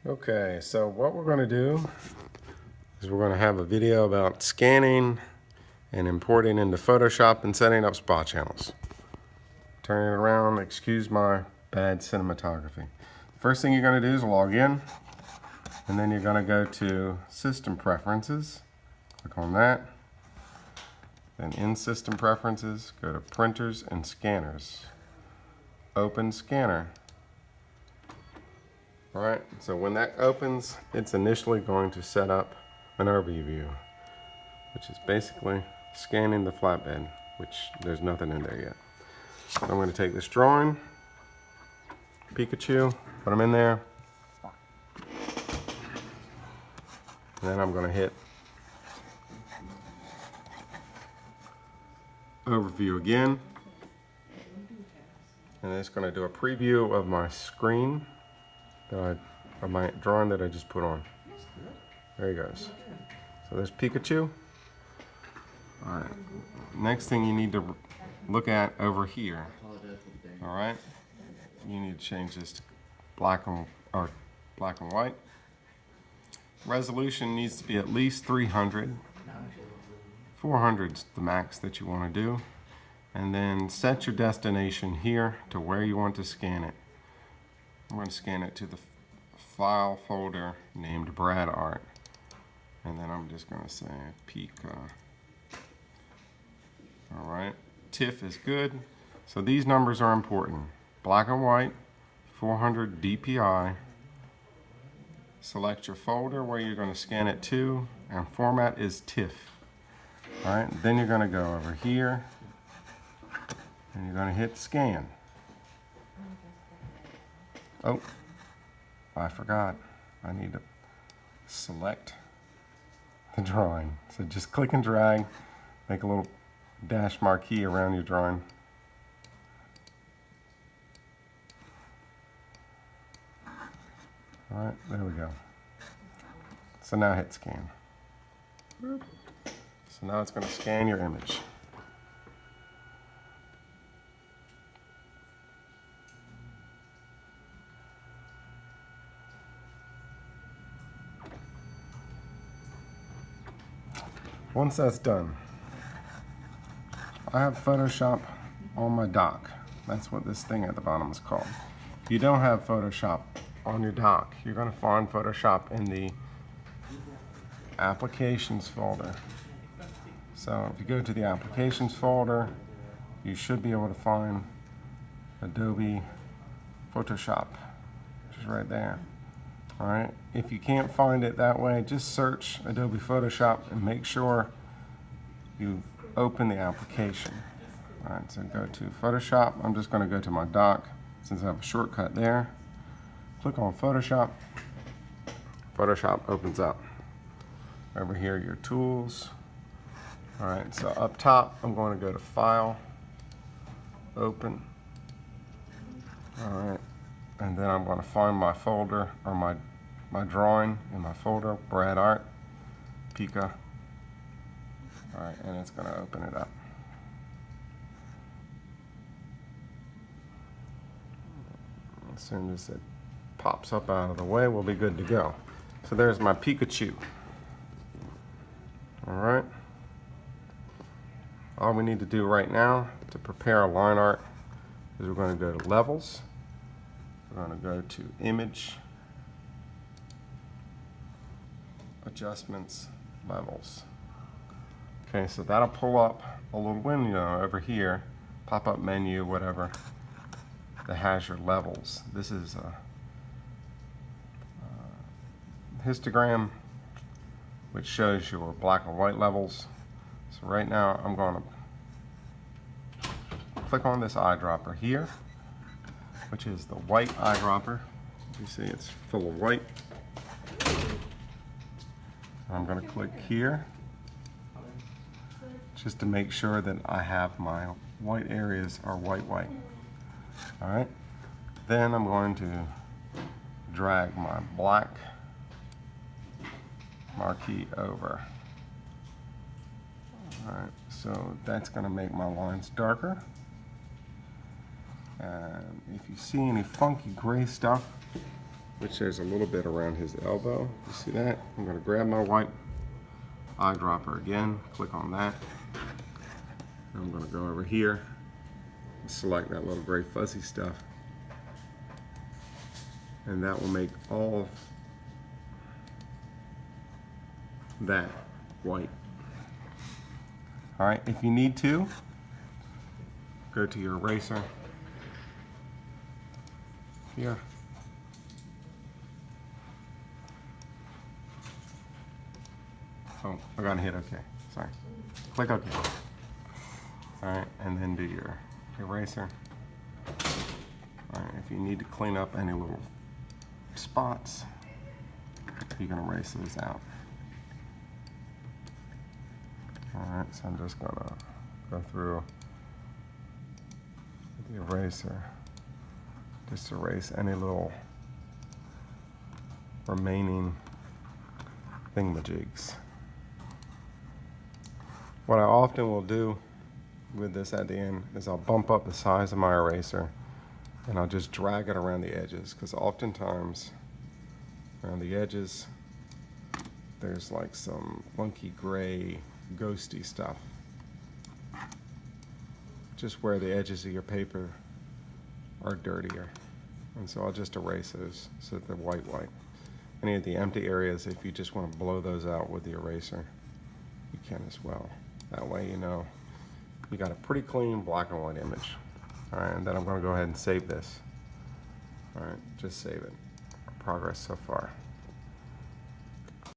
Okay, so what we're going to do is we're going to have a video about scanning and importing into Photoshop and setting up spot channels. Turning it around, excuse my bad cinematography. First thing you're going to do is log in, and then you're going to go to System Preferences. Click on that. Then in System Preferences, go to Printers and Scanners. Open Scanner. Alright, so when that opens, it's initially going to set up an overview, which is basically scanning the flatbed, which there's nothing in there yet. So I'm going to take this drawing, Pikachu, put them in there, and then I'm going to hit overview again, and it's going to do a preview of my screen, of my drawing that I just put on. There he goes. So there's Pikachu. Alright, next thing you need to look at over here. Alright, you need to change this to black and white. Resolution needs to be at least 300. 400 is the max that you want to do. And then set your destination here to where you want to scan it. I'm going to scan it to the file folder named Brad Art. And then I'm just going to say Pika. Alright, TIFF is good. So these numbers are important. Black and white, 400 DPI. Select your folder where you're going to scan it to, and format is TIFF. Alright, then you're going to go over here, and you're going to hit scan. Oh, I forgot. I need to select the drawing. So just click and drag, make a little dash marquee around your drawing. Alright, there we go. So now hit scan. So now it's going to scan your image. Once that's done, I have Photoshop on my dock. That's what this thing at the bottom is called. If you don't have Photoshop on your dock, you're going to find Photoshop in the Applications folder. So if you go to the Applications folder, you should be able to find Adobe Photoshop, which is right there. Alright, if you can't find it that way, just search Adobe Photoshop and make sure you open the application. Alright, so go to Photoshop. I'm just going to go to my dock since I have a shortcut there. Click on Photoshop. Photoshop opens up. Over here, your tools. Alright, so up top, I'm going to go to File, Open. Alright, and then I'm going to find my folder, or my drawing in my folder, Brad Art, Pika. Alright, and it's going to open it up. As soon as it pops up out of the way, we'll be good to go. So there's my Pikachu. Alright. All we need to do right now to prepare a line art is we're going to go to Levels. We're going to go to Image, Adjustments, Levels. Okay, so that'll pull up a little window over here, pop-up menu, whatever, that has your levels. This is a histogram which shows your black and white levels. So right now I'm going to click on this eyedropper here, which is the white eyedropper. You see it's full of white. I'm going to click here just to make sure that I have my white areas are white. Alright, then I'm going to drag my black marquee over. Alright, so that's going to make my lines darker. And if you see any funky gray stuff, which there's a little bit around his elbow. You see that? I'm gonna grab my white eyedropper again, click on that. And I'm gonna go over here and select that little gray fuzzy stuff. And that will make all of that white. All right, if you need to, go to your eraser here. Oh, I got a hit, okay, sorry. Click OK. All right, and then do your eraser. All right, if you need to clean up any little spots, you can erase those out. All right, so I'm just gonna go through the eraser, just erase any little remaining thingamajigs. What I often will do with this at the end is I'll bump up the size of my eraser and I'll just drag it around the edges, because oftentimes around the edges there's like some funky gray ghosty stuff just where the edges of your paper are dirtier, and so I'll just erase those so that they're white. Any of the empty areas, if you just want to blow those out with the eraser, you can as well. That way you know you got a pretty clean black and white image. All right, and then I'm going to go ahead and save this. All right, just save it. Progress so far.